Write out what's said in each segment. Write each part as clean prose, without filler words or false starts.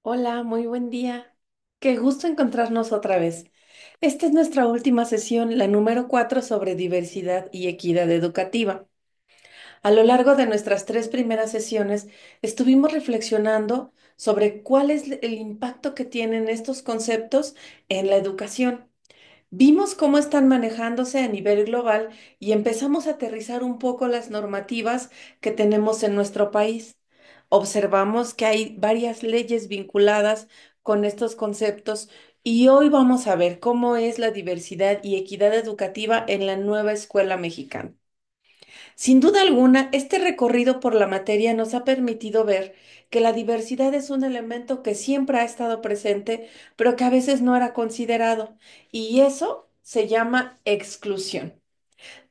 Hola, muy buen día. Qué gusto encontrarnos otra vez. Esta es nuestra última sesión, la número 4 sobre diversidad y equidad educativa. A lo largo de nuestras tres primeras sesiones estuvimos reflexionando sobre cuál es el impacto que tienen estos conceptos en la educación. Vimos cómo están manejándose a nivel global y empezamos a aterrizar un poco las normativas que tenemos en nuestro país. Observamos que hay varias leyes vinculadas con estos conceptos y hoy vamos a ver cómo es la diversidad y equidad educativa en la nueva escuela mexicana. Sin duda alguna, este recorrido por la materia nos ha permitido ver que la diversidad es un elemento que siempre ha estado presente, pero que a veces no era considerado, y eso se llama exclusión.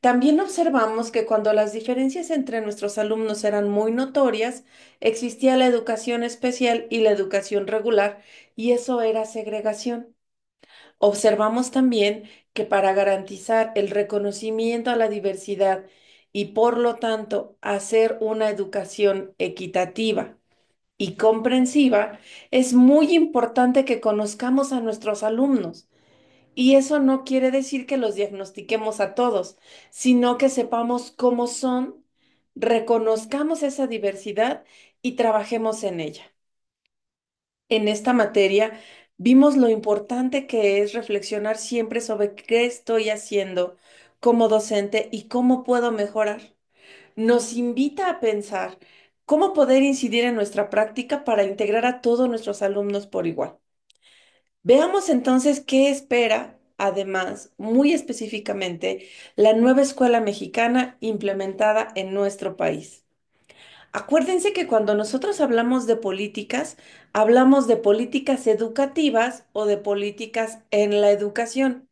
También observamos que cuando las diferencias entre nuestros alumnos eran muy notorias, existía la educación especial y la educación regular, y eso era segregación. Observamos también que para garantizar el reconocimiento a la diversidad y por lo tanto hacer una educación equitativa y comprensiva, es muy importante que conozcamos a nuestros alumnos. Y eso no quiere decir que los diagnostiquemos a todos, sino que sepamos cómo son, reconozcamos esa diversidad y trabajemos en ella. En esta materia vimos lo importante que es reflexionar siempre sobre qué estoy haciendo como docente y cómo puedo mejorar. Nos invita a pensar cómo poder incidir en nuestra práctica para integrar a todos nuestros alumnos por igual. Veamos entonces qué espera, además, muy específicamente, la nueva escuela mexicana implementada en nuestro país. Acuérdense que cuando nosotros hablamos de políticas educativas o de políticas en la educación.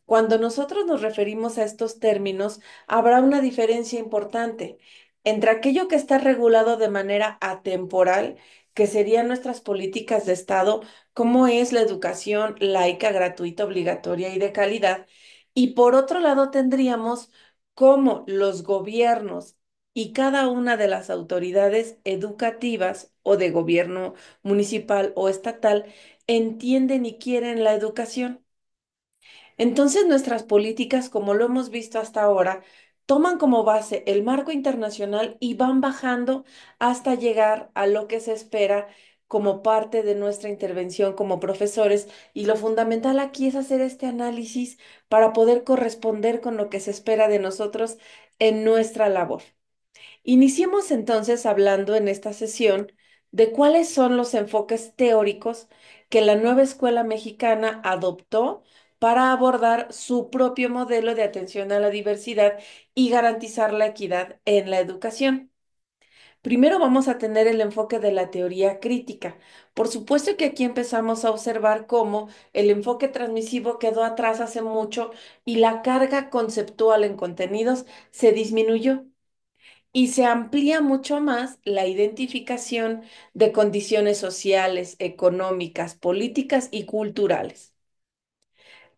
Cuando nosotros nos referimos a estos términos, habrá una diferencia importante entre aquello que está regulado de manera atemporal, que serían nuestras políticas de Estado, como es la educación laica, gratuita, obligatoria y de calidad, y por otro lado tendríamos cómo los gobiernos y cada una de las autoridades educativas o de gobierno municipal o estatal entienden y quieren la educación. Entonces, nuestras políticas, como lo hemos visto hasta ahora, toman como base el marco internacional y van bajando hasta llegar a lo que se espera como parte de nuestra intervención como profesores. Y lo fundamental aquí es hacer este análisis para poder corresponder con lo que se espera de nosotros en nuestra labor. Iniciemos entonces hablando en esta sesión de cuáles son los enfoques teóricos que la nueva escuela mexicana adoptó para abordar su propio modelo de atención a la diversidad y garantizar la equidad en la educación. Primero vamos a tener el enfoque de la teoría crítica. Por supuesto que aquí empezamos a observar cómo el enfoque transmisivo quedó atrás hace mucho y la carga conceptual en contenidos se disminuyó y se amplía mucho más la identificación de condiciones sociales, económicas, políticas y culturales.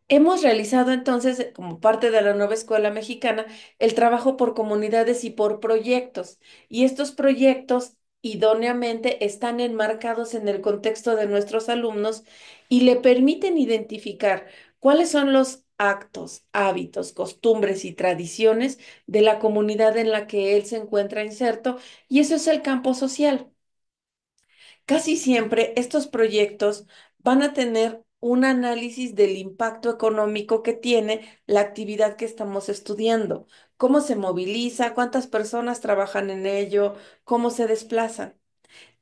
Hemos realizado entonces, como parte de la nueva escuela mexicana, el trabajo por comunidades y por proyectos. Y estos proyectos idóneamente están enmarcados en el contexto de nuestros alumnos y le permiten identificar cuáles son los actos, hábitos, costumbres y tradiciones de la comunidad en la que él se encuentra inserto, y eso es el campo social. Casi siempre estos proyectos van a tener un análisis del impacto económico que tiene la actividad que estamos estudiando, cómo se moviliza, cuántas personas trabajan en ello, cómo se desplazan.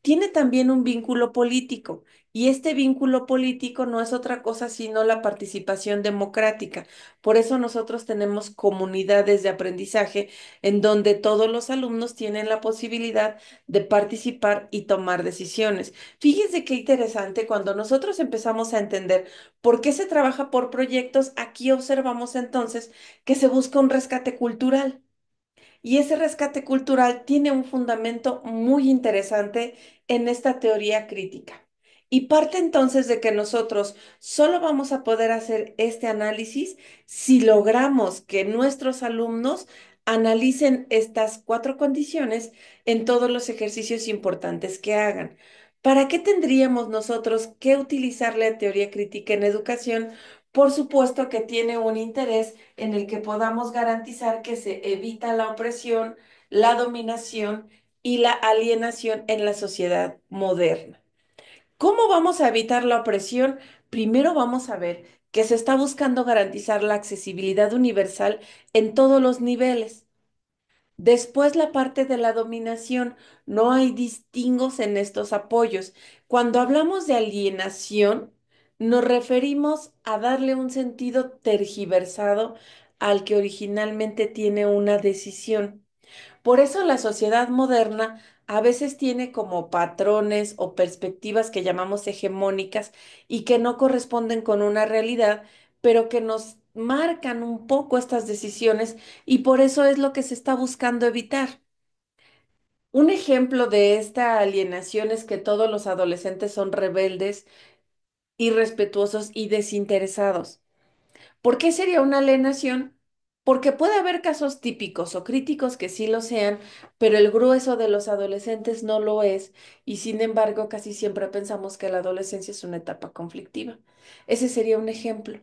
Tiene también un vínculo político y este vínculo político no es otra cosa sino la participación democrática. Por eso nosotros tenemos comunidades de aprendizaje en donde todos los alumnos tienen la posibilidad de participar y tomar decisiones. Fíjense qué interesante, cuando nosotros empezamos a entender por qué se trabaja por proyectos, aquí observamos entonces que se busca un rescate cultural. Y ese rescate cultural tiene un fundamento muy interesante en esta teoría crítica. Y parte entonces de que nosotros solo vamos a poder hacer este análisis si logramos que nuestros alumnos analicen estas cuatro condiciones en todos los ejercicios importantes que hagan. ¿Para qué tendríamos nosotros que utilizar la teoría crítica en educación? Por supuesto que tiene un interés en el que podamos garantizar que se evita la opresión, la dominación y la alienación en la sociedad moderna. ¿Cómo vamos a evitar la opresión? Primero vamos a ver que se está buscando garantizar la accesibilidad universal en todos los niveles. Después la parte de la dominación, no hay distingos en estos apoyos. Cuando hablamos de alienación, nos referimos a darle un sentido tergiversado al que originalmente tiene una decisión. Por eso la sociedad moderna a veces tiene como patrones o perspectivas que llamamos hegemónicas y que no corresponden con una realidad, pero que nos marcan un poco estas decisiones y por eso es lo que se está buscando evitar. Un ejemplo de esta alienación es que todos los adolescentes son rebeldes, irrespetuosos y desinteresados. ¿Por qué sería una alienación? Porque puede haber casos típicos o críticos que sí lo sean, pero el grueso de los adolescentes no lo es, y sin embargo casi siempre pensamos que la adolescencia es una etapa conflictiva. Ese sería un ejemplo.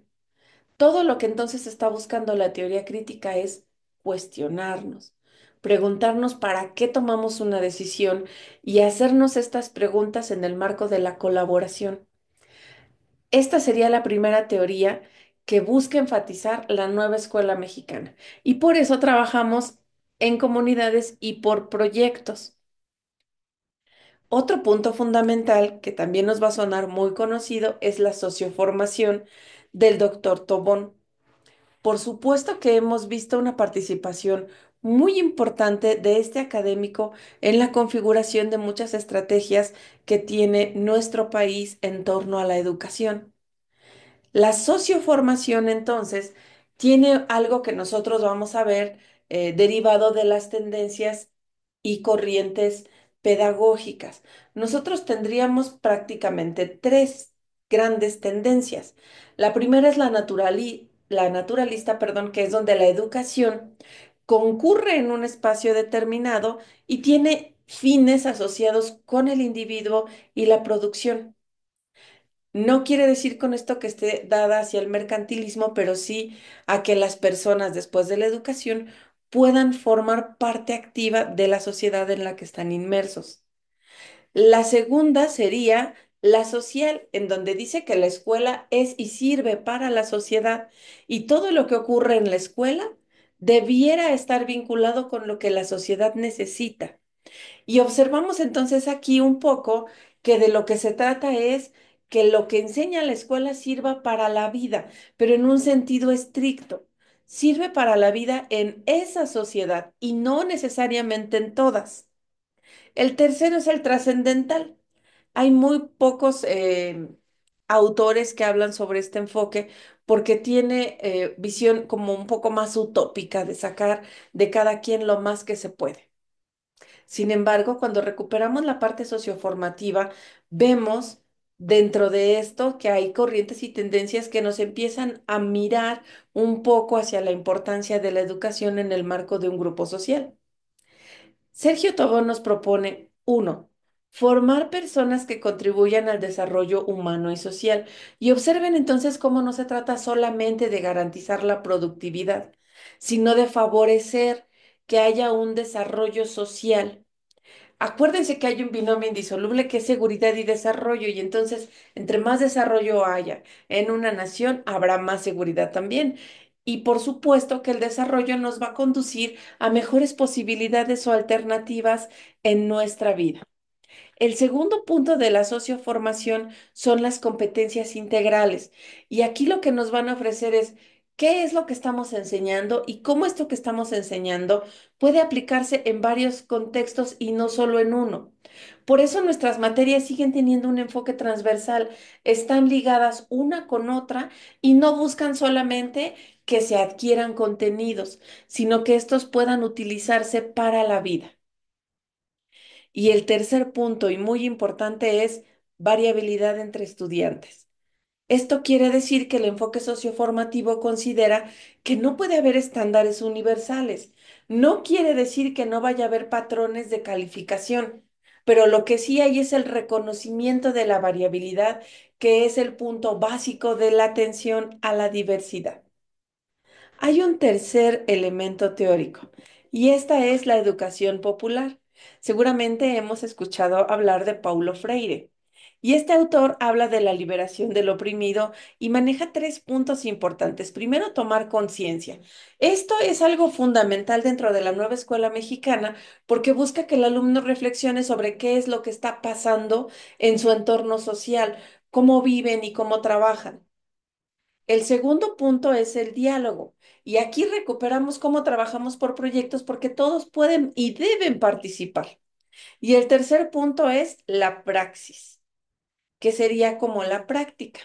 Todo lo que entonces está buscando la teoría crítica es cuestionarnos, preguntarnos para qué tomamos una decisión y hacernos estas preguntas en el marco de la colaboración. Esta sería la primera teoría que busca enfatizar la nueva escuela mexicana y por eso trabajamos en comunidades y por proyectos. Otro punto fundamental que también nos va a sonar muy conocido es la socioformación del doctor Tobón. Por supuesto que hemos visto una participación muy importante de este académico en la configuración de muchas estrategias que tiene nuestro país en torno a la educación. La socioformación, entonces, tiene algo que nosotros vamos a ver derivado de las tendencias y corrientes pedagógicas. Nosotros tendríamos prácticamente tres grandes tendencias. La primera es la naturalista, perdón, que es donde la educación concurre en un espacio determinado y tiene fines asociados con el individuo y la producción. No quiere decir con esto que esté dada hacia el mercantilismo, pero sí a que las personas después de la educación puedan formar parte activa de la sociedad en la que están inmersos. La segunda sería la social, en donde dice que la escuela es y sirve para la sociedad y todo lo que ocurre en la escuela debiera estar vinculado con lo que la sociedad necesita. Y observamos entonces aquí un poco que de lo que se trata es que lo que enseña la escuela sirva para la vida, pero en un sentido estricto. Sirve para la vida en esa sociedad y no necesariamente en todas. El tercero es el trascendental. Hay muy pocos autores que hablan sobre este enfoque porque tiene visión como un poco más utópica de sacar de cada quien lo más que se puede. Sin embargo, cuando recuperamos la parte socioformativa, vemos dentro de esto que hay corrientes y tendencias que nos empiezan a mirar un poco hacia la importancia de la educación en el marco de un grupo social. Sergio Tobón nos propone, uno, formar personas que contribuyan al desarrollo humano y social. Y observen entonces cómo no se trata solamente de garantizar la productividad, sino de favorecer que haya un desarrollo social. Acuérdense que hay un binomio indisoluble que es seguridad y desarrollo, y entonces, entre más desarrollo haya en una nación, habrá más seguridad también. Y por supuesto que el desarrollo nos va a conducir a mejores posibilidades o alternativas en nuestra vida. El segundo punto de la socioformación son las competencias integrales. Y aquí lo que nos van a ofrecer es qué es lo que estamos enseñando y cómo esto que estamos enseñando puede aplicarse en varios contextos y no solo en uno. Por eso nuestras materias siguen teniendo un enfoque transversal, están ligadas una con otra y no buscan solamente que se adquieran contenidos, sino que estos puedan utilizarse para la vida. Y el tercer punto y muy importante es variabilidad entre estudiantes. Esto quiere decir que el enfoque socioformativo considera que no puede haber estándares universales. No quiere decir que no vaya a haber patrones de calificación. pero lo que sí hay es el reconocimiento de la variabilidad, que es el punto básico de la atención a la diversidad. Hay un tercer elemento teórico, y esta es la educación popular. Seguramente hemos escuchado hablar de Paulo Freire. Y este autor habla de la liberación del oprimido y maneja tres puntos importantes. Primero, tomar conciencia. Esto es algo fundamental dentro de la nueva escuela mexicana porque busca que el alumno reflexione sobre qué es lo que está pasando en su entorno social, cómo viven y cómo trabajan. El segundo punto es el diálogo. Y aquí recuperamos cómo trabajamos por proyectos porque todos pueden y deben participar. Y el tercer punto es la praxis, que sería como la práctica.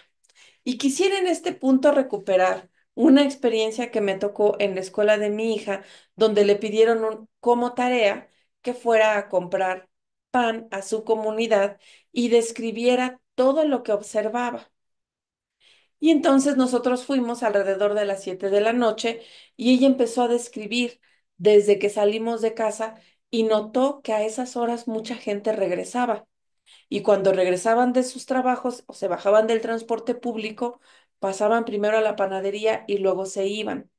Y quisiera en este punto recuperar una experiencia que me tocó en la escuela de mi hija, donde le pidieron como tarea que fuera a comprar pan a su comunidad y describiera todo lo que observaba. Y entonces nosotros fuimos alrededor de las 7 de la noche y ella empezó a describir desde que salimos de casa y notó que a esas horas mucha gente regresaba. Y cuando regresaban de sus trabajos o se bajaban del transporte público, pasaban primero a la panadería y luego se iban.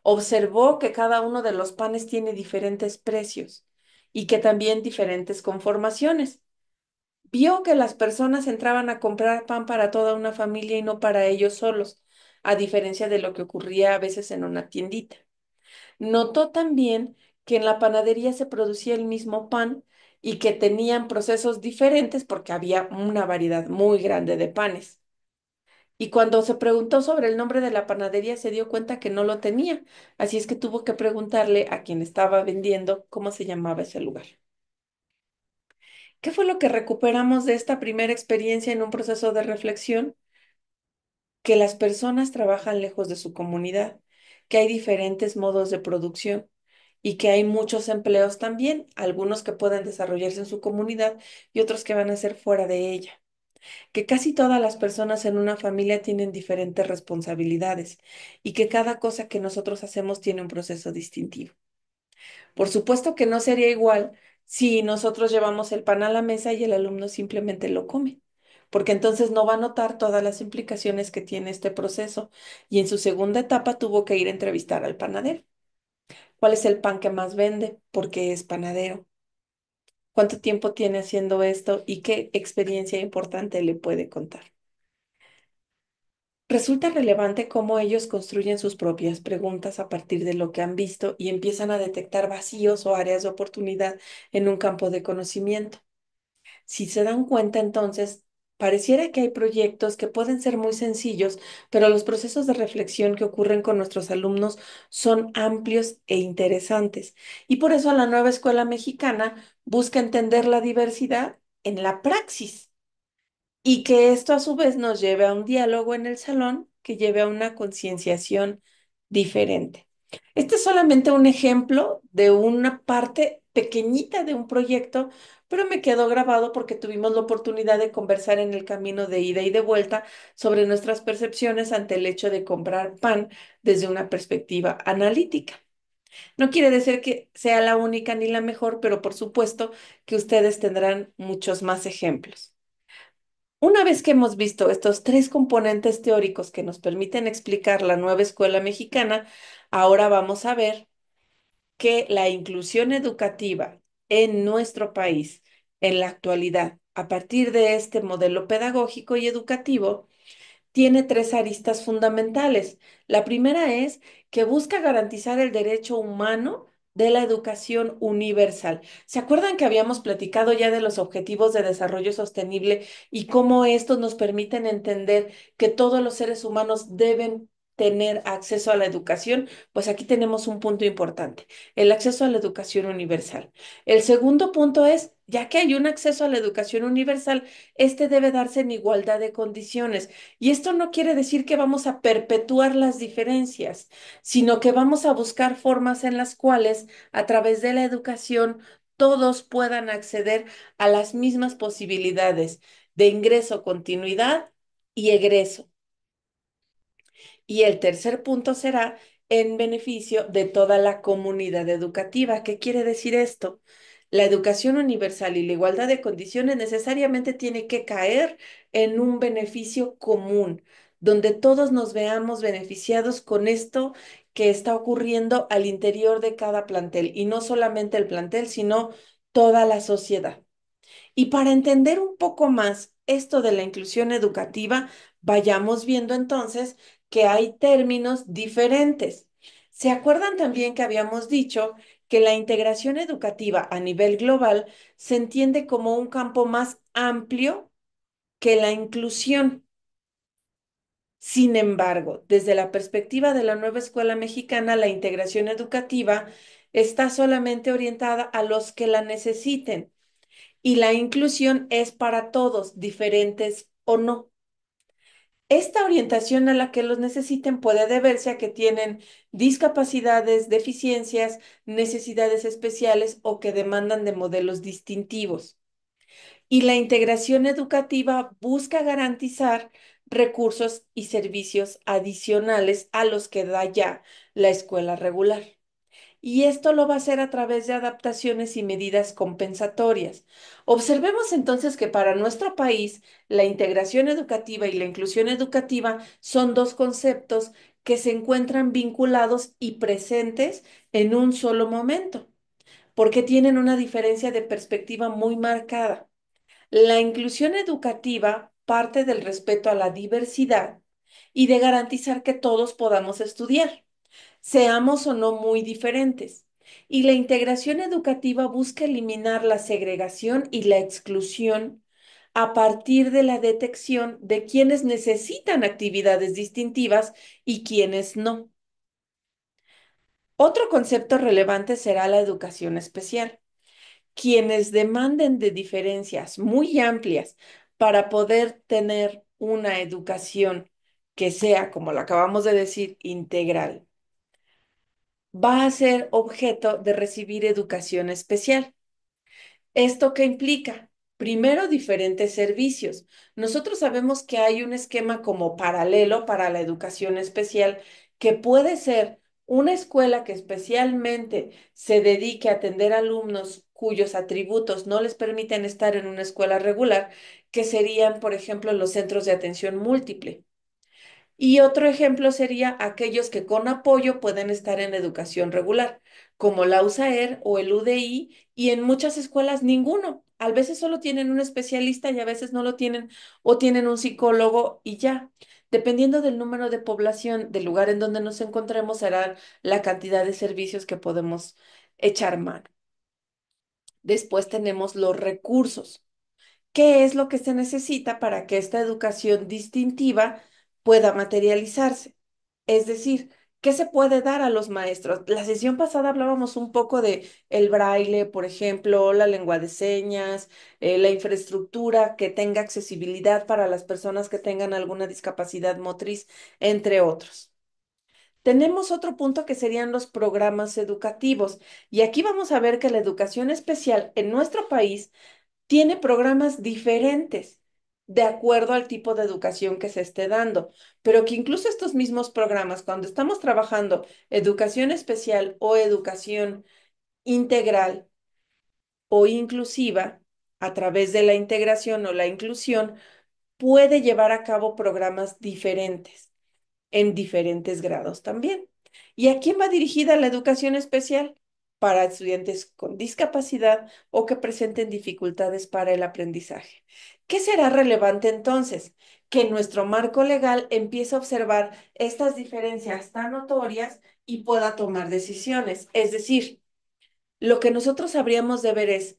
Observó que cada uno de los panes tiene diferentes precios y que también diferentes conformaciones. Vio que las personas entraban a comprar pan para toda una familia y no para ellos solos, a diferencia de lo que ocurría a veces en una tiendita. Notó también que en la panadería se producía el mismo pan y que tenían procesos diferentes porque había una variedad muy grande de panes. Y cuando se preguntó sobre el nombre de la panadería, se dio cuenta que no lo tenía, así es que tuvo que preguntarle a quien estaba vendiendo cómo se llamaba ese lugar. ¿Qué fue lo que recuperamos de esta primera experiencia en un proceso de reflexión? Que las personas trabajan lejos de su comunidad, que hay diferentes modos de producción y que hay muchos empleos también, algunos que pueden desarrollarse en su comunidad y otros que van a ser fuera de ella, que casi todas las personas en una familia tienen diferentes responsabilidades y que cada cosa que nosotros hacemos tiene un proceso distintivo. Por supuesto que no sería igual si nosotros llevamos el pan a la mesa y el alumno simplemente lo come, porque entonces no va a notar todas las implicaciones que tiene este proceso. Y en su segunda etapa tuvo que ir a entrevistar al panadero. ¿Cuál es el pan que más vende? ¿Por qué es panadero? ¿Cuánto tiempo tiene haciendo esto y qué experiencia importante le puede contar? Resulta relevante cómo ellos construyen sus propias preguntas a partir de lo que han visto y empiezan a detectar vacíos o áreas de oportunidad en un campo de conocimiento. Si se dan cuenta, entonces, pareciera que hay proyectos que pueden ser muy sencillos, pero los procesos de reflexión que ocurren con nuestros alumnos son amplios e interesantes. Y por eso la nueva escuela mexicana busca entender la diversidad en la praxis y que esto a su vez nos lleve a un diálogo en el salón que lleve a una concienciación diferente. Este es solamente un ejemplo de una parte pequeñita de un proyecto, pero me quedó grabado porque tuvimos la oportunidad de conversar en el camino de ida y de vuelta sobre nuestras percepciones ante el hecho de comprar pan desde una perspectiva analítica. No quiere decir que sea la única ni la mejor, pero por supuesto que ustedes tendrán muchos más ejemplos. Una vez que hemos visto estos tres componentes teóricos que nos permiten explicar la nueva escuela mexicana, ahora vamos a ver que la inclusión educativa en nuestro país en la actualidad, a partir de este modelo pedagógico y educativo, tiene tres aristas fundamentales. La primera es que busca garantizar el derecho humano de la educación universal. ¿Se acuerdan que habíamos platicado ya de los objetivos de desarrollo sostenible y cómo estos nos permiten entender que todos los seres humanos deben tener acceso a la educación? Pues aquí tenemos un punto importante, el acceso a la educación universal. El segundo punto es, ya que hay un acceso a la educación universal, este debe darse en igualdad de condiciones. Y esto no quiere decir que vamos a perpetuar las diferencias, sino que vamos a buscar formas en las cuales, a través de la educación, todos puedan acceder a las mismas posibilidades de ingreso, continuidad y egreso. Y el tercer punto será en beneficio de toda la comunidad educativa. ¿Qué quiere decir esto? La educación universal y la igualdad de condiciones necesariamente tiene que caer en un beneficio común, donde todos nos veamos beneficiados con esto que está ocurriendo al interior de cada plantel, y no solamente el plantel, sino toda la sociedad. Y para entender un poco más esto de la inclusión educativa, vayamos viendo entonces que hay términos diferentes. ¿Se acuerdan también que habíamos dicho que la integración educativa a nivel global se entiende como un campo más amplio que la inclusión? Sin embargo, desde la perspectiva de la nueva escuela mexicana, la integración educativa está solamente orientada a los que la necesiten, y la inclusión es para todos, diferentes o no. Esta orientación a la que los necesiten puede deberse a que tienen discapacidades, deficiencias, necesidades especiales o que demandan de modelos distintivos. Y la integración educativa busca garantizar recursos y servicios adicionales a los que da ya la escuela regular. Y esto lo va a hacer a través de adaptaciones y medidas compensatorias. Observemos entonces que para nuestro país la integración educativa y la inclusión educativa son dos conceptos que se encuentran vinculados y presentes en un solo momento, porque tienen una diferencia de perspectiva muy marcada. La inclusión educativa parte del respeto a la diversidad y de garantizar que todos podamos estudiar, seamos o no muy diferentes. Y la integración educativa busca eliminar la segregación y la exclusión a partir de la detección de quienes necesitan actividades distintivas y quienes no. Otro concepto relevante será la educación especial. Quienes demanden de diferencias muy amplias para poder tener una educación que sea, como lo acabamos de decir, integral, va a ser objeto de recibir educación especial. ¿Esto qué implica? Primero, diferentes servicios. Nosotros sabemos que hay un esquema como paralelo para la educación especial, que puede ser una escuela que especialmente se dedique a atender alumnos cuyos atributos no les permiten estar en una escuela regular, que serían, por ejemplo, los centros de atención múltiple. Y otro ejemplo sería aquellos que con apoyo pueden estar en educación regular, como la USAER o el UDI, y en muchas escuelas ninguno. A veces solo tienen un especialista y a veces no lo tienen, o tienen un psicólogo y ya. Dependiendo del número de población del lugar en donde nos encontremos, será la cantidad de servicios que podemos echar mano. Después tenemos los recursos. ¿Qué es lo que se necesita para que esta educación distintiva pueda materializarse? Es decir, ¿qué se puede dar a los maestros? La sesión pasada hablábamos un poco de el braille, por ejemplo, la lengua de señas, la infraestructura que tenga accesibilidad para las personas que tengan alguna discapacidad motriz, entre otros. Tenemos otro punto que serían los programas educativos, y aquí vamos a ver que la educación especial en nuestro país tiene programas diferentes de acuerdo al tipo de educación que se esté dando, pero que incluso estos mismos programas, cuando estamos trabajando educación especial o educación integral o inclusiva, a través de la integración o la inclusión, puede llevar a cabo programas diferentes en diferentes grados también. ¿Y a quién va dirigida la educación especial? Para estudiantes con discapacidad o que presenten dificultades para el aprendizaje. ¿Qué será relevante entonces? Que nuestro marco legal empiece a observar estas diferencias tan notorias y pueda tomar decisiones. Es decir, lo que nosotros habríamos de ver es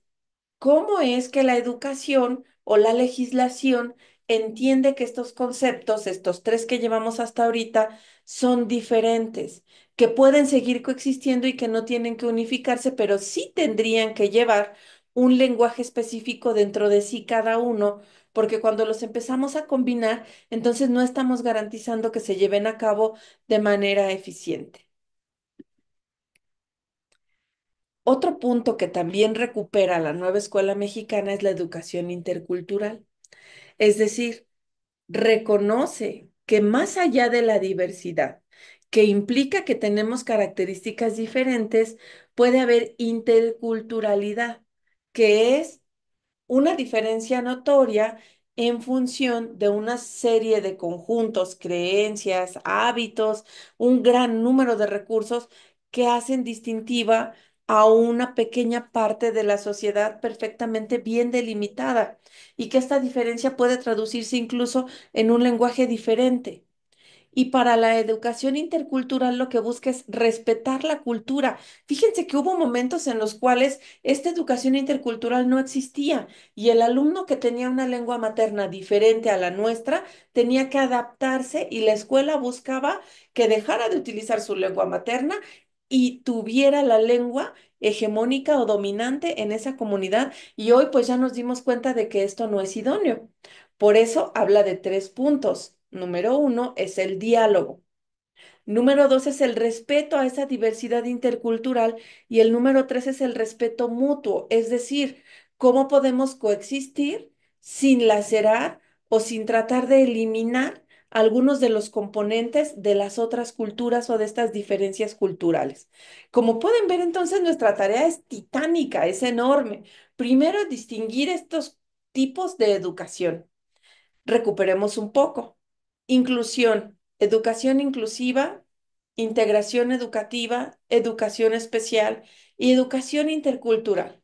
cómo es que la educación o la legislación entiende que estos conceptos, estos tres que llevamos hasta ahorita, son diferentes, que pueden seguir coexistiendo y que no tienen que unificarse, pero sí tendrían que llevar un lenguaje específico dentro de sí cada uno, porque cuando los empezamos a combinar, entonces no estamos garantizando que se lleven a cabo de manera eficiente. Otro punto que también recupera la nueva escuela mexicana es la educación intercultural. Es decir, reconoce que más allá de la diversidad, que implica que tenemos características diferentes, puede haber interculturalidad. que es una diferencia notoria en función de una serie de conjuntos, creencias, hábitos, un gran número de recursos que hacen distintiva a una pequeña parte de la sociedad perfectamente bien delimitada y que esta diferencia puede traducirse incluso en un lenguaje diferente. Y para la educación intercultural lo que busca es respetar la cultura. Fíjense que hubo momentos en los cuales esta educación intercultural no existía y el alumno que tenía una lengua materna diferente a la nuestra tenía que adaptarse y la escuela buscaba que dejara de utilizar su lengua materna y tuviera la lengua hegemónica o dominante en esa comunidad. Y hoy pues ya nos dimos cuenta de que esto no es idóneo. Por eso habla de tres puntos. Número uno es el diálogo. Número dos es el respeto a esa diversidad intercultural y el número tres es el respeto mutuo, es decir, cómo podemos coexistir sin lacerar o sin tratar de eliminar algunos de los componentes de las otras culturas o de estas diferencias culturales. Como pueden ver, entonces nuestra tarea es titánica, es enorme. Primero, distinguir estos tipos de educación. Recuperemos un poco. Inclusión, educación inclusiva, integración educativa, educación especial y educación intercultural.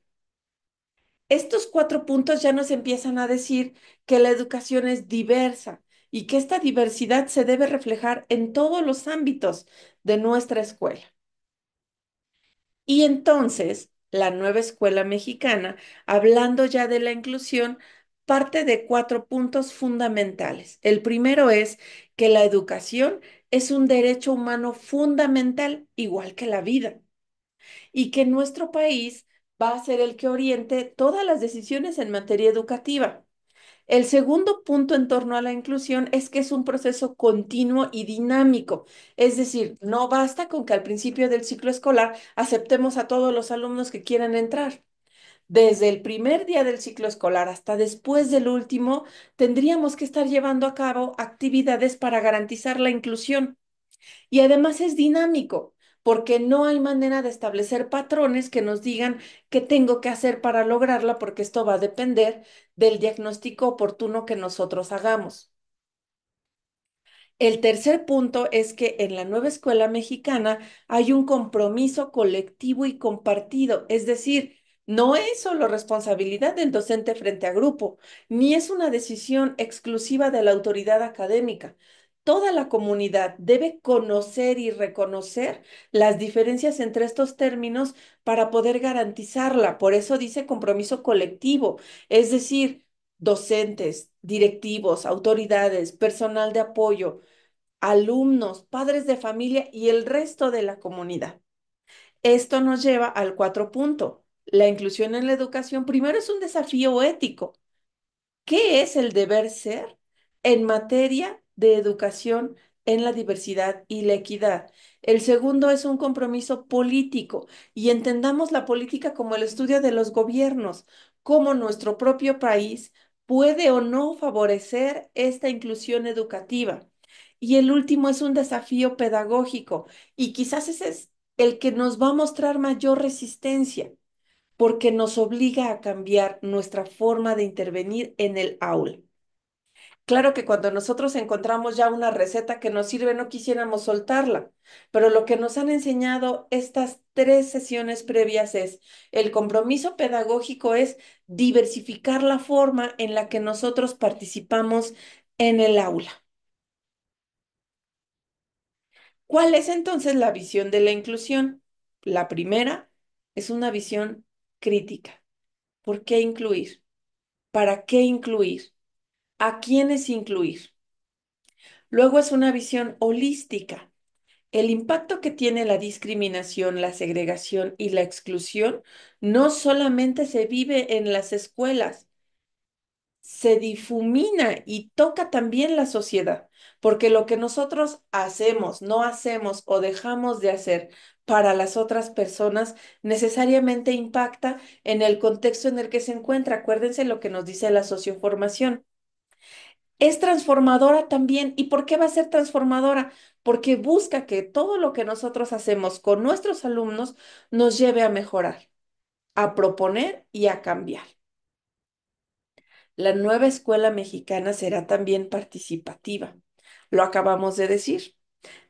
Estos cuatro puntos ya nos empiezan a decir que la educación es diversa y que esta diversidad se debe reflejar en todos los ámbitos de nuestra escuela. Y entonces, la nueva escuela mexicana, hablando ya de la inclusión, parte de cuatro puntos fundamentales. El primero es que la educación es un derecho humano fundamental, igual que la vida, y que nuestro país va a ser el que oriente todas las decisiones en materia educativa. El segundo punto en torno a la inclusión es que es un proceso continuo y dinámico. Es decir, no basta con que al principio del ciclo escolar aceptemos a todos los alumnos que quieran entrar. Desde el primer día del ciclo escolar hasta después del último, tendríamos que estar llevando a cabo actividades para garantizar la inclusión. Y además es dinámico, porque no hay manera de establecer patrones que nos digan qué tengo que hacer para lograrla, porque esto va a depender del diagnóstico oportuno que nosotros hagamos. El tercer punto es que en la nueva escuela mexicana hay un compromiso colectivo y compartido, es decir, no es solo responsabilidad del docente frente a grupo, ni es una decisión exclusiva de la autoridad académica. Toda la comunidad debe conocer y reconocer las diferencias entre estos términos para poder garantizarla. Por eso dice compromiso colectivo, es decir, docentes, directivos, autoridades, personal de apoyo, alumnos, padres de familia y el resto de la comunidad. Esto nos lleva al cuatro punto. La inclusión en la educación primero es un desafío ético. ¿Qué es el deber ser en materia de educación en la diversidad y la equidad? El segundo es un compromiso político y entendamos la política como el estudio de los gobiernos, cómo nuestro propio país puede o no favorecer esta inclusión educativa. Y el último es un desafío pedagógico y quizás ese es el que nos va a mostrar mayor resistencia porque nos obliga a cambiar nuestra forma de intervenir en el aula. Claro que cuando nosotros encontramos ya una receta que nos sirve, no quisiéramos soltarla, pero lo que nos han enseñado estas tres sesiones previas es el compromiso pedagógico es diversificar la forma en la que nosotros participamos en el aula. ¿Cuál es entonces la visión de la inclusión? La primera es una visión crítica. ¿Por qué incluir? ¿Para qué incluir? ¿A quiénes incluir? Luego es una visión holística. El impacto que tiene la discriminación, la segregación y la exclusión no solamente se vive en las escuelas, se difumina y toca también la sociedad, porque lo que nosotros hacemos, no hacemos o dejamos de hacer para las otras personas necesariamente impacta en el contexto en el que se encuentra. Acuérdense lo que nos dice la socioformación. Es transformadora también. ¿Y por qué va a ser transformadora? Porque busca que todo lo que nosotros hacemos con nuestros alumnos nos lleve a mejorar. a proponer y a cambiar. La nueva escuela mexicana será también participativa. Lo acabamos de decir.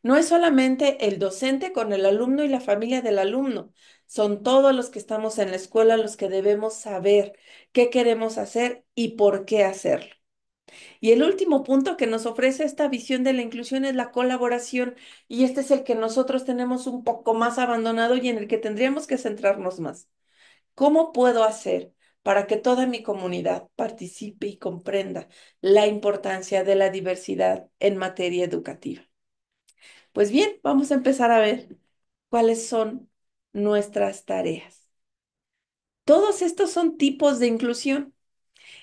No es solamente el docente con el alumno y la familia del alumno, son todos los que estamos en la escuela los que debemos saber qué queremos hacer y por qué hacerlo. Y el último punto que nos ofrece esta visión de la inclusión es la colaboración, y este es el que nosotros tenemos un poco más abandonado y en el que tendríamos que centrarnos más. ¿Cómo puedo hacer para que toda mi comunidad participe y comprenda la importancia de la diversidad en materia educativa? Pues bien, vamos a empezar a ver cuáles son nuestras tareas. Todos estos son tipos de inclusión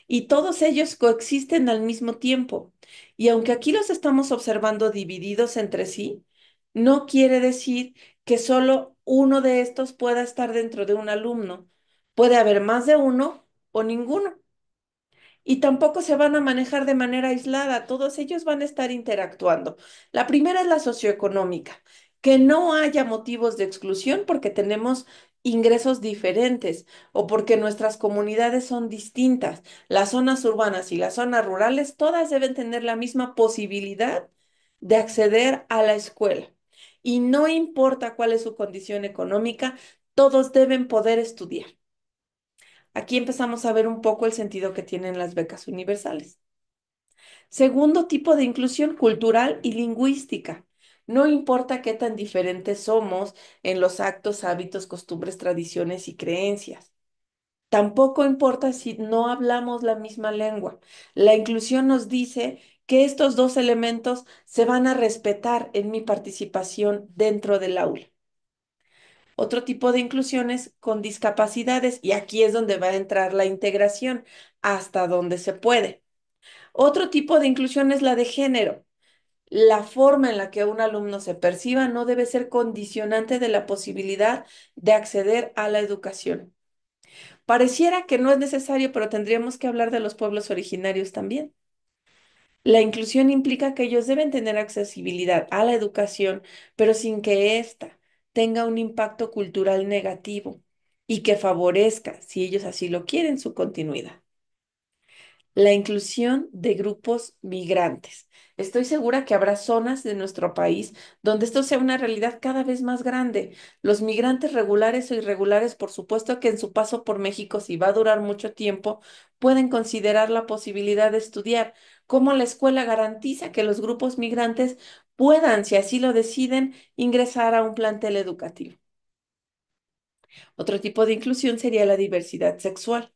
y todos ellos coexisten al mismo tiempo. Y aunque aquí los estamos observando divididos entre sí, no quiere decir que solo uno de estos pueda estar dentro de un alumno. Puede haber más de uno o ninguno. Y tampoco se van a manejar de manera aislada, todos ellos van a estar interactuando. La primera es la socioeconómica, que no haya motivos de exclusión porque tenemos ingresos diferentes o porque nuestras comunidades son distintas. Las zonas urbanas y las zonas rurales, todas deben tener la misma posibilidad de acceder a la escuela. Y no importa cuál es su condición económica, todos deben poder estudiar. Aquí empezamos a ver un poco el sentido que tienen las becas universales. Segundo tipo de inclusión cultural y lingüística. No importa qué tan diferentes somos en los actos, hábitos, costumbres, tradiciones y creencias. Tampoco importa si no hablamos la misma lengua. La inclusión nos dice que estos dos elementos se van a respetar en mi participación dentro del aula. Otro tipo de inclusiones con discapacidades, y aquí es donde va a entrar la integración, hasta donde se puede. Otro tipo de inclusión es la de género. La forma en la que un alumno se perciba no debe ser condicionante de la posibilidad de acceder a la educación. Pareciera que no es necesario, pero tendríamos que hablar de los pueblos originarios también. La inclusión implica que ellos deben tener accesibilidad a la educación, pero sin que ésta tenga un impacto cultural negativo y que favorezca, si ellos así lo quieren, su continuidad. La inclusión de grupos migrantes. Estoy segura que habrá zonas de nuestro país donde esto sea una realidad cada vez más grande. Los migrantes regulares o irregulares, por supuesto que en su paso por México, si va a durar mucho tiempo, pueden considerar la posibilidad de estudiar. Cómo la escuela garantiza que los grupos migrantes puedan, si así lo deciden, ingresar a un plantel educativo. Otro tipo de inclusión sería la diversidad sexual.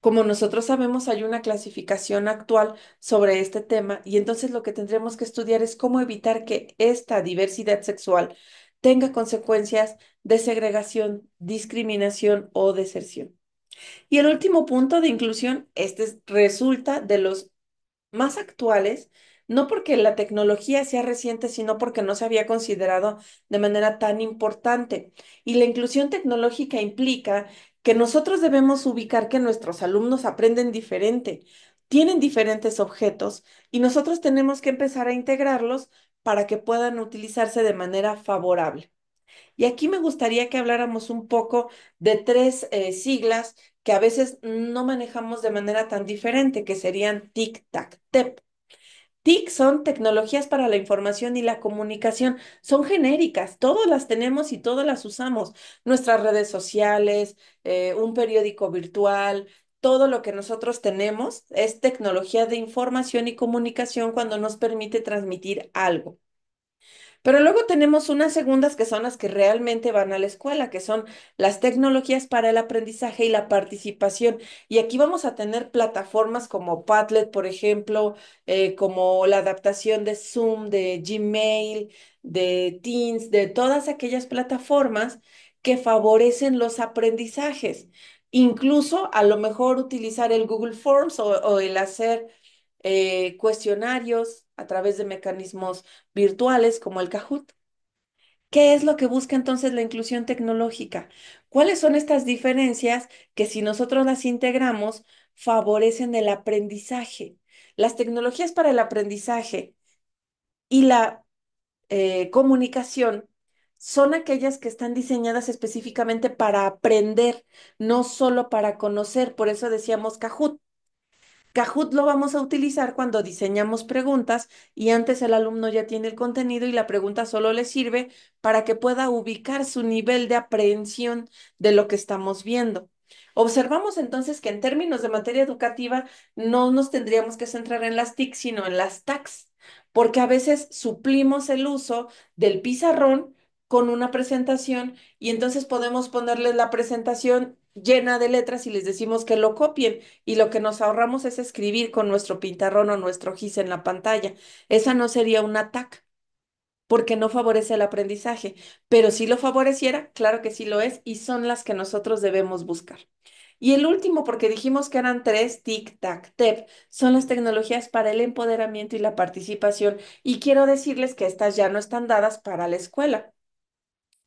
Como nosotros sabemos, hay una clasificación actual sobre este tema y entonces lo que tendremos que estudiar es cómo evitar que esta diversidad sexual tenga consecuencias de segregación, discriminación o deserción. Y el último punto de inclusión, resulta de los más actuales, no porque la tecnología sea reciente, sino porque no se había considerado de manera tan importante. Y la inclusión tecnológica implica que nosotros debemos ubicar que nuestros alumnos aprenden diferente, tienen diferentes objetos y nosotros tenemos que empezar a integrarlos para que puedan utilizarse de manera favorable. Y aquí me gustaría que habláramos un poco de tres siglas que a veces no manejamos de manera tan diferente, que serían TIC, TAC, TEP. TIC son tecnologías para la información y la comunicación. Son genéricas, todas las tenemos y todas las usamos. Nuestras redes sociales, un periódico virtual, todo lo que nosotros tenemos es tecnología de información y comunicación cuando nos permite transmitir algo. Pero luego tenemos unas segundas que son las que realmente van a la escuela, que son las tecnologías para el aprendizaje y la participación. Y aquí vamos a tener plataformas como Padlet, por ejemplo, como la adaptación de Zoom, de Gmail, de Teams, de todas aquellas plataformas que favorecen los aprendizajes. Incluso a lo mejor utilizar el Google Forms o el hacer cuestionarios a través de mecanismos virtuales como el Kahoot. ¿Qué es lo que busca entonces la inclusión tecnológica? ¿Cuáles son estas diferencias que si nosotros las integramos favorecen el aprendizaje? Las tecnologías para el aprendizaje y la comunicación son aquellas que están diseñadas específicamente para aprender, no solo para conocer. Por eso decíamos Kahoot. Kahoot lo vamos a utilizar cuando diseñamos preguntas y antes el alumno ya tiene el contenido y la pregunta solo le sirve para que pueda ubicar su nivel de aprehensión de lo que estamos viendo. Observamos entonces que en términos de materia educativa no nos tendríamos que centrar en las TIC, sino en las TACs, porque a veces suplimos el uso del pizarrón con una presentación y entonces podemos ponerles la presentación llena de letras y les decimos que lo copien y lo que nos ahorramos es escribir con nuestro pintarrón o nuestro gis en la pantalla. Esa no sería un ataque porque no favorece el aprendizaje, pero si lo favoreciera, claro que sí lo es y son las que nosotros debemos buscar. Y el último, porque dijimos que eran tres, TIC, TAC, TEP, son las tecnologías para el empoderamiento y la participación. Y quiero decirles que estas ya no están dadas para la escuela,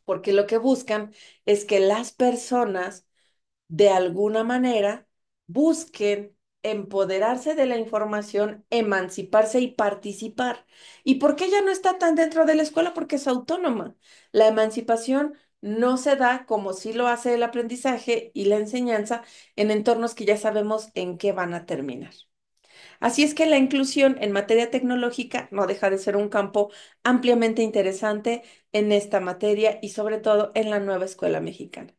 porque lo que buscan es que las personas de alguna manera busquen empoderarse de la información, emanciparse y participar. ¿Y por qué ya no está tan dentro de la escuela? Porque es autónoma. La emancipación no se da como sí lo hace el aprendizaje y la enseñanza en entornos que ya sabemos en qué van a terminar. Así es que la inclusión en materia tecnológica no deja de ser un campo ampliamente interesante en esta materia y sobre todo en la nueva escuela mexicana.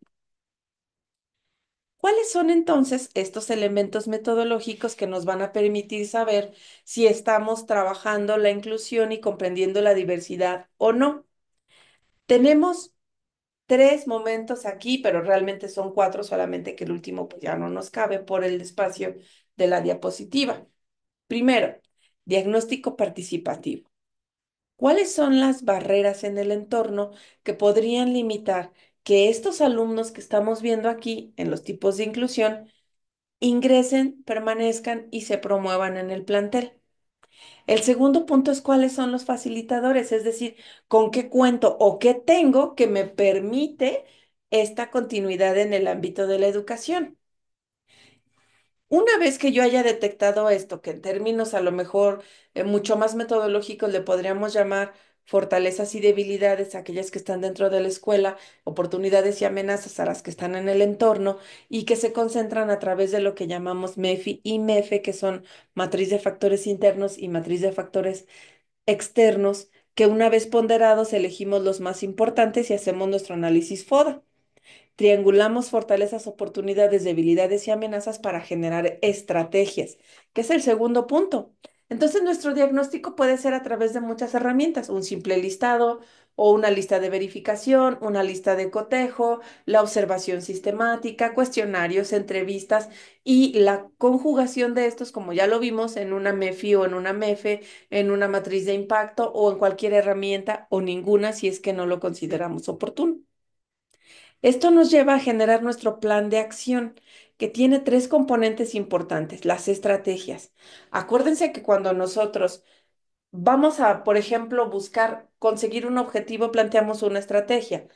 ¿Cuáles son entonces estos elementos metodológicos que nos van a permitir saber si estamos trabajando la inclusión y comprendiendo la diversidad o no? Tenemos tres momentos aquí, pero realmente son cuatro, solamente que el último pues ya no nos cabe por el espacio de la diapositiva. Primero, diagnóstico participativo. ¿Cuáles son las barreras en el entorno que podrían limitar que estos alumnos que estamos viendo aquí en los tipos de inclusión ingresen, permanezcan y se promuevan en el plantel? El segundo punto es cuáles son los facilitadores, es decir, con qué cuento o qué tengo que me permite esta continuidad en el ámbito de la educación. Una vez que yo haya detectado esto, que en términos a lo mejor mucho más metodológicos le podríamos llamar fortalezas y debilidades, aquellas que están dentro de la escuela, oportunidades y amenazas a las que están en el entorno y que se concentran a través de lo que llamamos MEFI y MEFE, que son matriz de factores internos y matriz de factores externos, que una vez ponderados elegimos los más importantes y hacemos nuestro análisis FODA. Triangulamos fortalezas, oportunidades, debilidades y amenazas para generar estrategias, que es el segundo punto. Entonces, nuestro diagnóstico puede ser a través de muchas herramientas, un simple listado o una lista de verificación, una lista de cotejo, la observación sistemática, cuestionarios, entrevistas y la conjugación de estos, como ya lo vimos, en una MEFI o en una MEFE, en una matriz de impacto o en cualquier herramienta o ninguna si es que no lo consideramos oportuno. Esto nos lleva a generar nuestro plan de acción, que tiene tres componentes importantes, las estrategias. Acuérdense que cuando nosotros vamos a, por ejemplo, buscar conseguir un objetivo, planteamos una estrategia.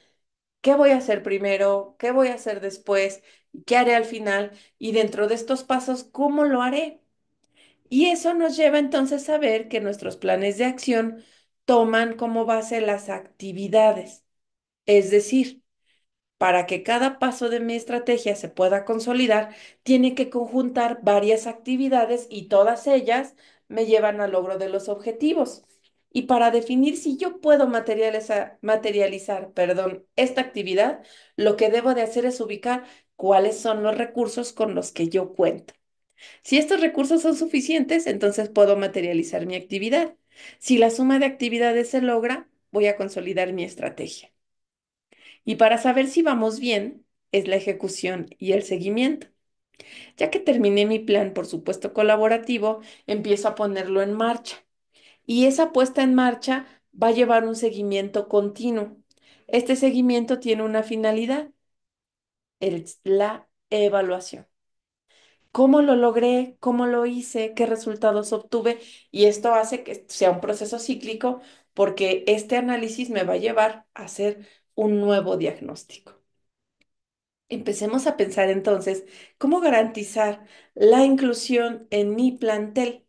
¿Qué voy a hacer primero? ¿Qué voy a hacer después? ¿Qué haré al final? Y dentro de estos pasos, ¿cómo lo haré? Y eso nos lleva entonces a ver que nuestros planes de acción toman como base las actividades. Es decir, para que cada paso de mi estrategia se pueda consolidar, tiene que conjuntar varias actividades y todas ellas me llevan al logro de los objetivos. Y para definir si yo puedo materializar, esta actividad, lo que debo de hacer es ubicar cuáles son los recursos con los que yo cuento. Si estos recursos son suficientes, entonces puedo materializar mi actividad. Si la suma de actividades se logra, voy a consolidar mi estrategia. Y para saber si vamos bien, es la ejecución y el seguimiento. Ya que terminé mi plan, por supuesto colaborativo, empiezo a ponerlo en marcha. Y esa puesta en marcha va a llevar un seguimiento continuo. Este seguimiento tiene una finalidad, la evaluación. ¿Cómo lo logré? ¿Cómo lo hice? ¿Qué resultados obtuve? Y esto hace que sea un proceso cíclico porque este análisis me va a llevar a hacer un nuevo diagnóstico. Empecemos a pensar entonces cómo garantizar la inclusión en mi plantel.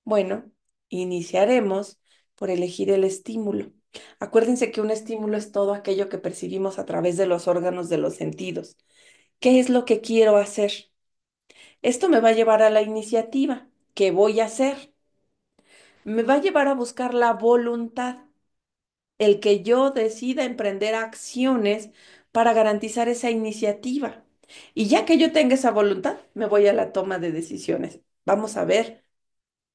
Bueno, iniciaremos por elegir el estímulo. Acuérdense que un estímulo es todo aquello que percibimos a través de los órganos de los sentidos. ¿Qué es lo que quiero hacer? Esto me va a llevar a la iniciativa. ¿Qué voy a hacer? Me va a llevar a buscar la voluntad, el que yo decida emprender acciones para garantizar esa iniciativa. Y ya que yo tenga esa voluntad, me voy a la toma de decisiones. Vamos a ver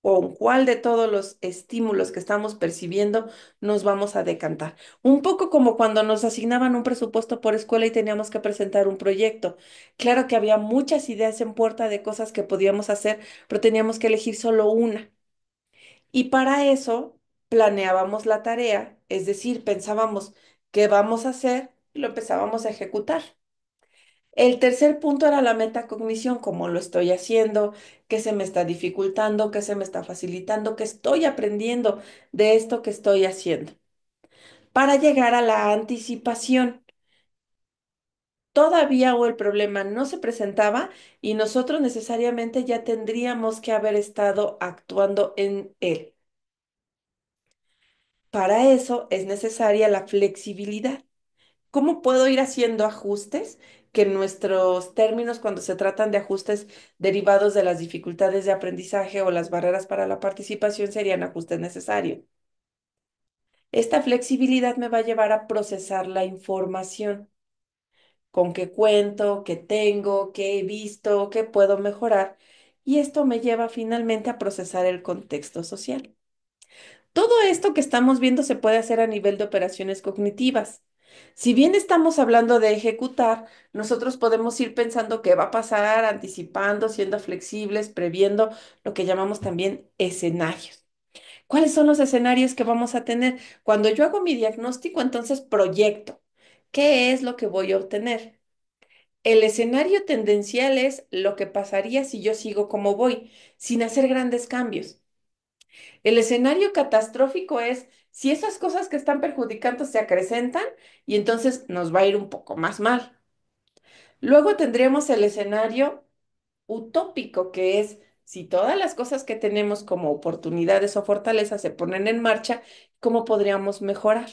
con cuál de todos los estímulos que estamos percibiendo nos vamos a decantar. Un poco como cuando nos asignaban un presupuesto por escuela y teníamos que presentar un proyecto. Claro que había muchas ideas en puerta de cosas que podíamos hacer, pero teníamos que elegir solo una. Y para eso planeábamos la tarea, es decir, pensábamos qué vamos a hacer y lo empezábamos a ejecutar. El tercer punto era la metacognición, cómo lo estoy haciendo, qué se me está dificultando, qué se me está facilitando, qué estoy aprendiendo de esto que estoy haciendo. Para llegar a la anticipación, todavía o el problema no se presentaba y nosotros necesariamente ya tendríamos que haber estado actuando en él. Para eso es necesaria la flexibilidad. ¿Cómo puedo ir haciendo ajustes? Que en nuestros términos, cuando se tratan de ajustes derivados de las dificultades de aprendizaje o las barreras para la participación, serían ajustes necesarios. Esta flexibilidad me va a llevar a procesar la información, con qué cuento, qué tengo, qué he visto, qué puedo mejorar, y esto me lleva finalmente a procesar el contexto social. Todo esto que estamos viendo se puede hacer a nivel de operaciones cognitivas. Si bien estamos hablando de ejecutar, nosotros podemos ir pensando qué va a pasar, anticipando, siendo flexibles, previendo lo que llamamos también escenarios. ¿Cuáles son los escenarios que vamos a tener? Cuando yo hago mi diagnóstico, entonces proyecto. ¿Qué es lo que voy a obtener? El escenario tendencial es lo que pasaría si yo sigo como voy, sin hacer grandes cambios. El escenario catastrófico es si esas cosas que están perjudicando se acrecentan y entonces nos va a ir un poco más mal. Luego tendríamos el escenario utópico, que es si todas las cosas que tenemos como oportunidades o fortalezas se ponen en marcha, ¿cómo podríamos mejorar?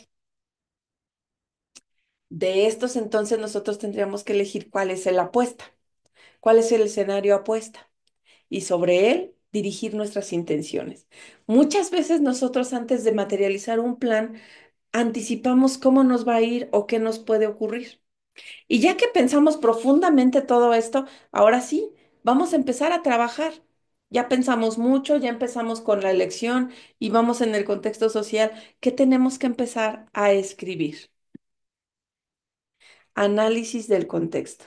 De estos entonces nosotros tendríamos que elegir cuál es el apuesta, cuál es el escenario apuesta y sobre él dirigir nuestras intenciones. Muchas veces nosotros antes de materializar un plan, anticipamos cómo nos va a ir o qué nos puede ocurrir. Y ya que pensamos profundamente todo esto, ahora sí, vamos a empezar a trabajar. Ya pensamos mucho, ya empezamos con la elección y vamos en el contexto social. ¿Qué tenemos que empezar a escribir? Análisis del contexto.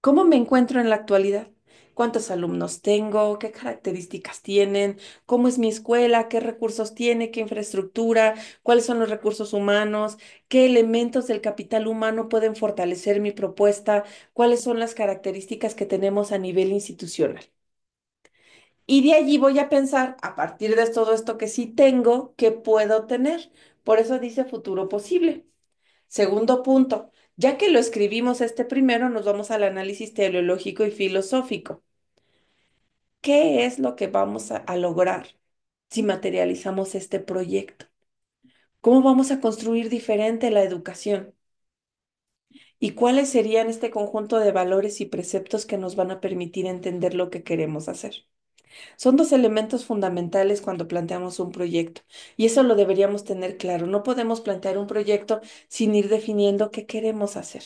¿Cómo me encuentro en la actualidad? ¿Cuántos alumnos tengo? ¿Qué características tienen? ¿Cómo es mi escuela? ¿Qué recursos tiene? ¿Qué infraestructura? ¿Cuáles son los recursos humanos? ¿Qué elementos del capital humano pueden fortalecer mi propuesta? ¿Cuáles son las características que tenemos a nivel institucional? Y de allí voy a pensar, a partir de todo esto que sí tengo, ¿qué puedo tener? Por eso dice futuro posible. Segundo punto, ya que lo escribimos este primero, nos vamos al análisis teleológico y filosófico. ¿Qué es lo que vamos a lograr si materializamos este proyecto? ¿Cómo vamos a construir diferente la educación? ¿Y cuáles serían este conjunto de valores y preceptos que nos van a permitir entender lo que queremos hacer? Son dos elementos fundamentales cuando planteamos un proyecto y eso lo deberíamos tener claro. No podemos plantear un proyecto sin ir definiendo qué queremos hacer.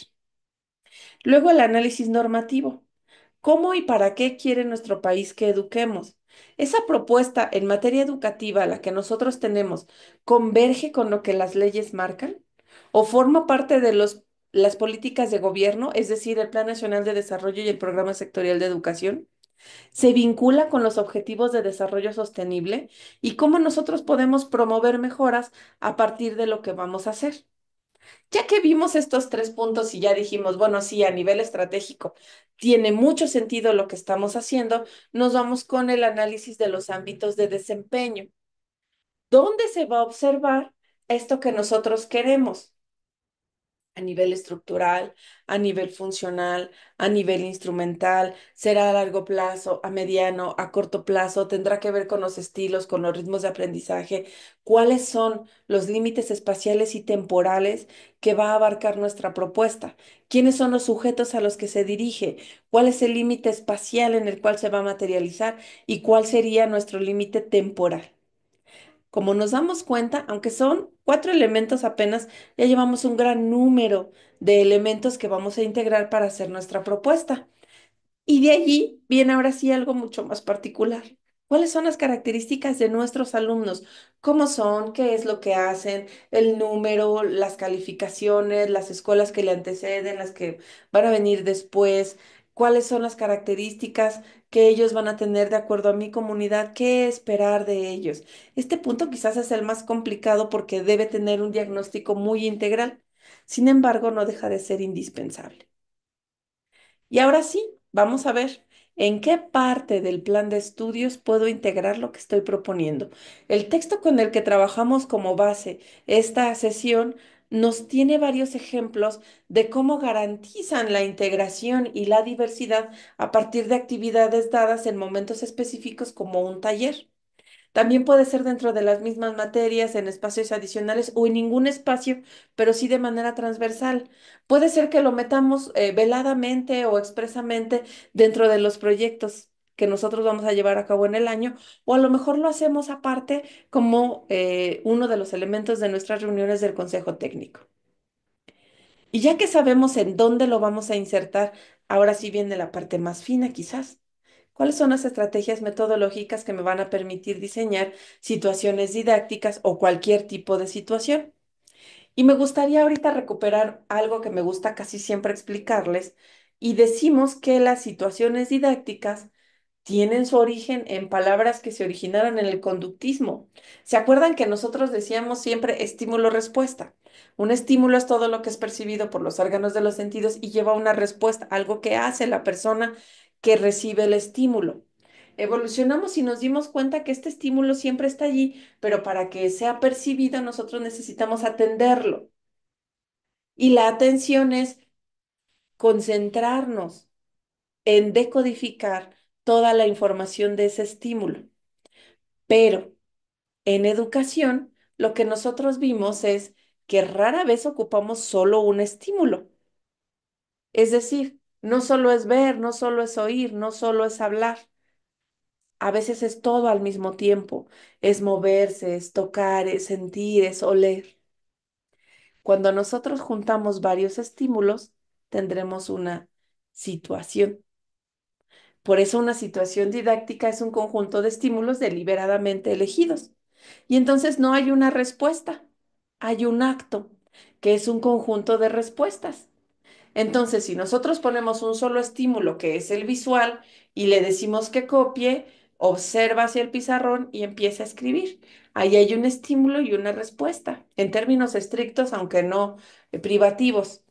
Luego el análisis normativo. ¿Cómo y para qué quiere nuestro país que eduquemos? ¿Esa propuesta en materia educativa, la que nosotros tenemos, converge con lo que las leyes marcan? ¿O forma parte de las políticas de gobierno, es decir, el Plan Nacional de Desarrollo y el Programa Sectorial de Educación? ¿Se vincula con los Objetivos de Desarrollo Sostenible? ¿Y cómo nosotros podemos promover mejoras a partir de lo que vamos a hacer? Ya que vimos estos tres puntos y ya dijimos, bueno, sí, a nivel estratégico tiene mucho sentido lo que estamos haciendo, nos vamos con el análisis de los ámbitos de desempeño. ¿Dónde se va a observar esto que nosotros queremos? a nivel estructural, a nivel funcional, a nivel instrumental, será a largo plazo, a mediano, a corto plazo, tendrá que ver con los estilos, con los ritmos de aprendizaje, cuáles son los límites espaciales y temporales que va a abarcar nuestra propuesta, quiénes son los sujetos a los que se dirige, cuál es el límite espacial en el cual se va a materializar y cuál sería nuestro límite temporal. Como nos damos cuenta, aunque son 4 elementos apenas, ya llevamos un gran número de elementos que vamos a integrar para hacer nuestra propuesta. Y de allí viene ahora sí algo mucho más particular. ¿Cuáles son las características de nuestros alumnos? ¿Cómo son? ¿Qué es lo que hacen? El número, las calificaciones, las escuelas que le anteceden, las que van a venir después. ¿Cuáles son las características que ellos van a tener de acuerdo a mi comunidad? ¿Qué esperar de ellos? Este punto quizás es el más complicado porque debe tener un diagnóstico muy integral. Sin embargo, no deja de ser indispensable. Y ahora sí, vamos a ver en qué parte del plan de estudios puedo integrar lo que estoy proponiendo. El texto con el que trabajamos como base esta sesión nos tiene varios ejemplos de cómo garantizan la integración y la diversidad a partir de actividades dadas en momentos específicos como un taller. También puede ser dentro de las mismas materias, en espacios adicionales o en ningún espacio, pero sí de manera transversal. Puede ser que lo metamos veladamente o expresamente dentro de los proyectos que nosotros vamos a llevar a cabo en el año, o a lo mejor lo hacemos aparte como uno de los elementos de nuestras reuniones del Consejo Técnico. Y ya que sabemos en dónde lo vamos a insertar, ahora sí viene la parte más fina quizás. ¿Cuáles son las estrategias metodológicas que me van a permitir diseñar situaciones didácticas o cualquier tipo de situación? Y me gustaría ahorita recuperar algo que me gusta casi siempre explicarles y decimos que las situaciones didácticas tienen su origen en palabras que se originaron en el conductismo. ¿Se acuerdan que nosotros decíamos siempre estímulo-respuesta? Un estímulo es todo lo que es percibido por los órganos de los sentidos y lleva una respuesta, algo que hace la persona que recibe el estímulo. Evolucionamos y nos dimos cuenta que este estímulo siempre está allí, pero para que sea percibido nosotros necesitamos atenderlo. Y la atención es concentrarnos en decodificar toda la información de ese estímulo. Pero en educación, lo que nosotros vimos es que rara vez ocupamos solo un estímulo. Es decir, no solo es ver, no solo es oír, no solo es hablar. A veces es todo al mismo tiempo. Es moverse, es tocar, es sentir, es oler. Cuando nosotros juntamos varios estímulos, tendremos una situación. Por eso una situación didáctica es un conjunto de estímulos deliberadamente elegidos. Y entonces no hay una respuesta, hay un acto, que es un conjunto de respuestas. Entonces, si nosotros ponemos un solo estímulo, que es el visual, y le decimos que copie, observa hacia el pizarrón y empieza a escribir. Ahí hay un estímulo y una respuesta, en términos estrictos, aunque no privativos.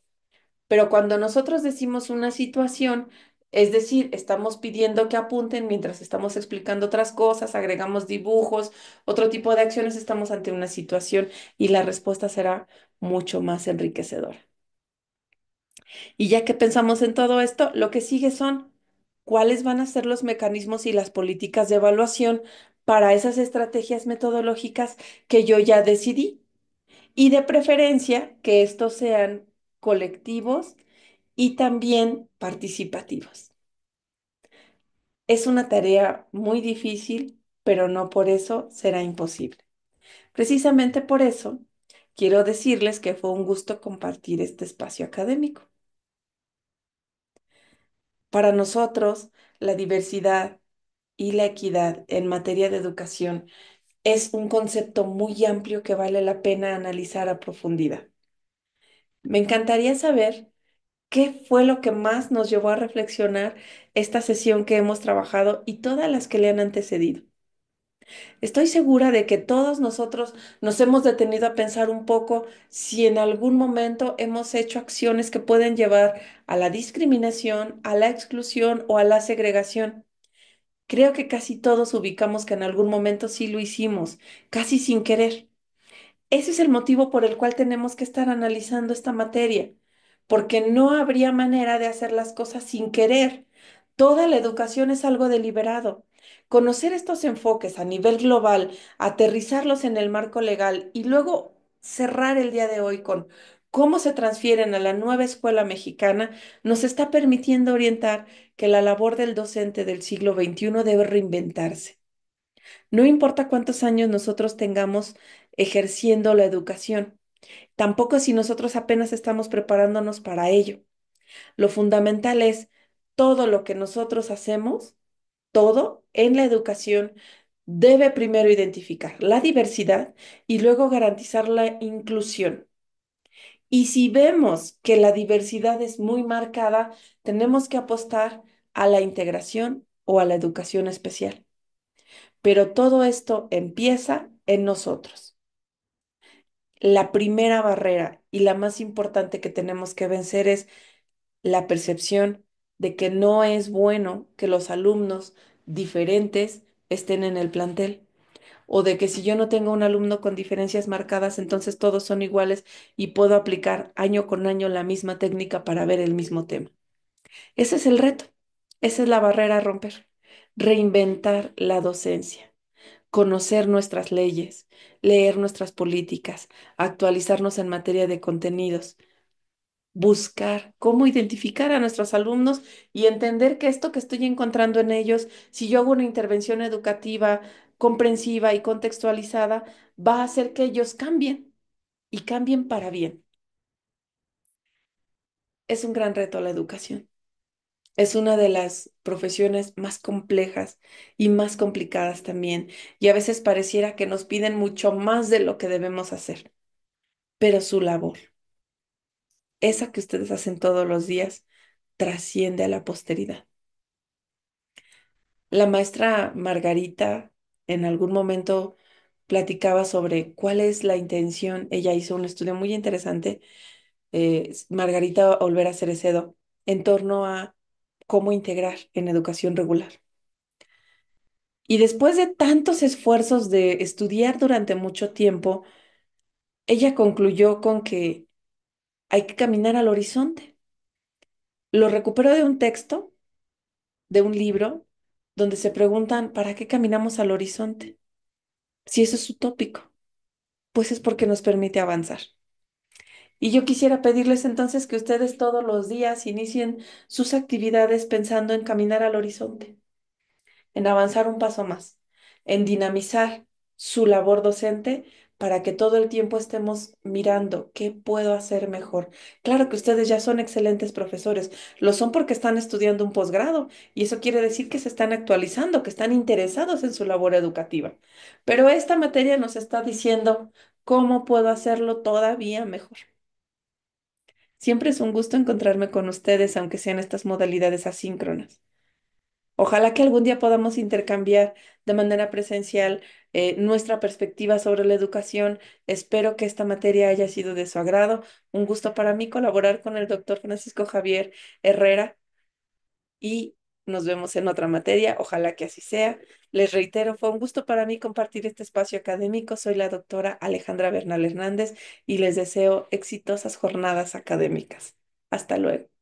Pero cuando nosotros decimos una situación, es decir, estamos pidiendo que apunten mientras estamos explicando otras cosas, agregamos dibujos, otro tipo de acciones, estamos ante una situación y la respuesta será mucho más enriquecedora. Y ya que pensamos en todo esto, lo que sigue son cuáles van a ser los mecanismos y las políticas de evaluación para esas estrategias metodológicas que yo ya decidí. Y de preferencia que estos sean colectivos y también participativos. Es una tarea muy difícil, pero no por eso será imposible. Precisamente por eso, quiero decirles que fue un gusto compartir este espacio académico. Para nosotros, la diversidad y la equidad en materia de educación es un concepto muy amplio que vale la pena analizar a profundidad. Me encantaría saber qué fue lo que más nos llevó a reflexionar esta sesión que hemos trabajado y todas las que le han antecedido. Estoy segura de que todos nosotros nos hemos detenido a pensar un poco si en algún momento hemos hecho acciones que pueden llevar a la discriminación, a la exclusión o a la segregación. Creo que casi todos ubicamos que en algún momento sí lo hicimos, casi sin querer. Ese es el motivo por el cual tenemos que estar analizando esta materia, porque no habría manera de hacer las cosas sin querer. Toda la educación es algo deliberado. Conocer estos enfoques a nivel global, aterrizarlos en el marco legal y luego cerrar el día de hoy con cómo se transfieren a la nueva escuela mexicana, nos está permitiendo orientar que la labor del docente del siglo XXI debe reinventarse. No importa cuántos años nosotros tengamos ejerciendo la educación, tampoco si nosotros apenas estamos preparándonos para ello. Lo fundamental es todo lo que nosotros hacemos, todo en la educación debe primero identificar la diversidad y luego garantizar la inclusión. Y si vemos que la diversidad es muy marcada, tenemos que apostar a la integración o a la educación especial. Pero todo esto empieza en nosotros. La primera barrera y la más importante que tenemos que vencer es la percepción de que no es bueno que los alumnos diferentes estén en el plantel o de que si yo no tengo un alumno con diferencias marcadas, entonces todos son iguales y puedo aplicar año con año la misma técnica para ver el mismo tema. Ese es el reto, esa es la barrera a romper, reinventar la docencia, conocer nuestras leyes, leer nuestras políticas, actualizarnos en materia de contenidos, buscar cómo identificar a nuestros alumnos y entender que esto que estoy encontrando en ellos, si yo hago una intervención educativa comprensiva y contextualizada, va a hacer que ellos cambien y cambien para bien. Es un gran reto la educación. Es una de las profesiones más complejas y más complicadas también, y a veces pareciera que nos piden mucho más de lo que debemos hacer, pero su labor, esa que ustedes hacen todos los días, trasciende a la posteridad. La maestra Margarita en algún momento platicaba sobre cuál es la intención. Ella hizo un estudio muy interesante, Margarita Olvera Cerecedo, en torno a cómo integrar en educación regular. Y después de tantos esfuerzos de estudiar durante mucho tiempo, ella concluyó con que hay que caminar al horizonte. Lo recuperó de un texto, de un libro, donde se preguntan, ¿para qué caminamos al horizonte? Si eso es utópico, pues es porque nos permite avanzar. Y yo quisiera pedirles entonces que ustedes todos los días inicien sus actividades pensando en caminar al horizonte, en avanzar un paso más, en dinamizar su labor docente para que todo el tiempo estemos mirando qué puedo hacer mejor. Claro que ustedes ya son excelentes profesores, lo son porque están estudiando un posgrado y eso quiere decir que se están actualizando, que están interesados en su labor educativa. Pero esta materia nos está diciendo cómo puedo hacerlo todavía mejor. Siempre es un gusto encontrarme con ustedes, aunque sean estas modalidades asíncronas. Ojalá que algún día podamos intercambiar de manera presencial nuestra perspectiva sobre la educación. Espero que esta materia haya sido de su agrado. Un gusto para mí colaborar con el doctor Francisco Javier Herrera y nos vemos en otra materia. Ojalá que así sea. Les reitero, fue un gusto para mí compartir este espacio académico. Soy la doctora Alejandra Bernal Hernández y les deseo exitosas jornadas académicas. Hasta luego.